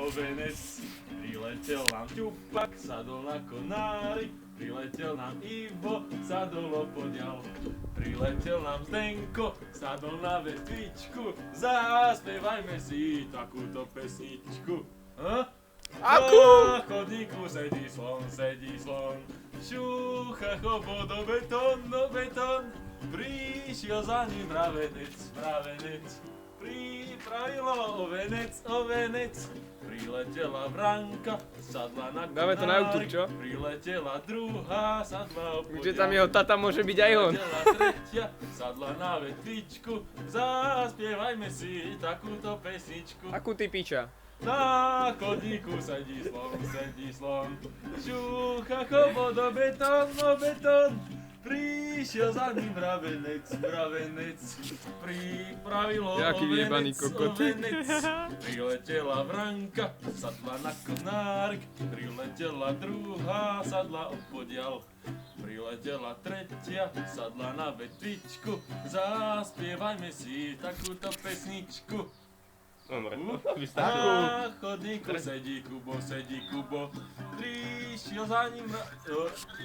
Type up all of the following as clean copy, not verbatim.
ovenec. Priletel nám ťupak, sadol na konári. Priletel nám Ivo, sadol opodial. Priletel nám Zdenko, sadol na vetvičku. Zaspievajme si takúto pesničku. Akú? Na chodníku sedí slon. Šúcha chobo do betón. Prišiel za ním mravenec. Pripravilo ovenec. Priletela Vranka, sadla na konárik. Dáme to na YouTube, čo? Priletela druhá, sadla opodiaľ. Že tam jeho tata môže byť aj on. Priletela tretia, sadla na vetvičku. Zaspievajme si takúto pesničku. Akú ty piča? Na chodníku sedí slon. Šúcha chobo do betón. Prišiel za ním mravenec. Pripravilo Jaký vyjebaný kokot. ovenec. Priletela Vranka, sadla na konárik. Priletela druhá, sadla opodiaľ. Priletela tretia, sadla na vetvičku. Zaspievajme si takúto pesničku. Dobre, Na chodníku sedí Kubo. Prišiel za ním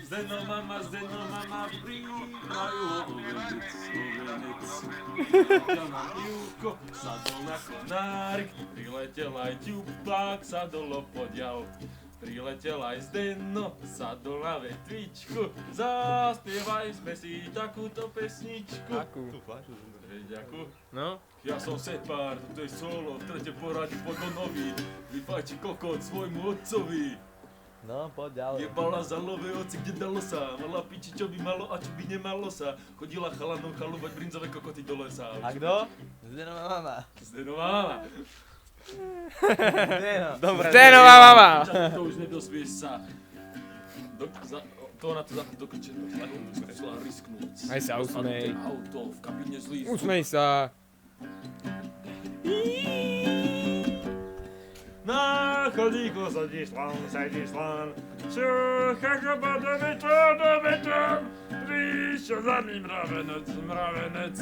Zdeno mama, pripravilo ovenec. Priletel na Ivko, sadol na konárik. Priletel aj ťupak, sadol opodiaľ. Priletel aj Zdeno, sadol na vetvičku. Zaspievajme si takúto pesničku. Akú? Ďakujem. No? Ja som Sepár, toto je solo, v tretie poradí Podonovi. Vyfajči kokot svojmu otcovi. No, poď ďalej. Jebala za lové oci, kde dalo sa. Mala piči, čo by malo a čo by nemalo sa. Chodila chalanom chalúvať brinzové kokoty do lesa. A kto? Zdenová mama. Zdenová mama. Zdeno. Dobre. Zdenová mama! To už nedosvieš sa. To na to zapni do krče, musela risknúť. Aj sa usmej. Auto v kabíne zlý. Usmej sa. Na chodníku sedí slon. Šúcha chobo do betón. Prišiel za ním mravenec.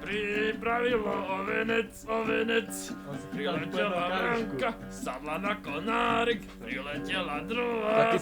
Pripravilo ovenec. Priletela Vranka, sadla na konárik. Priletela druhá.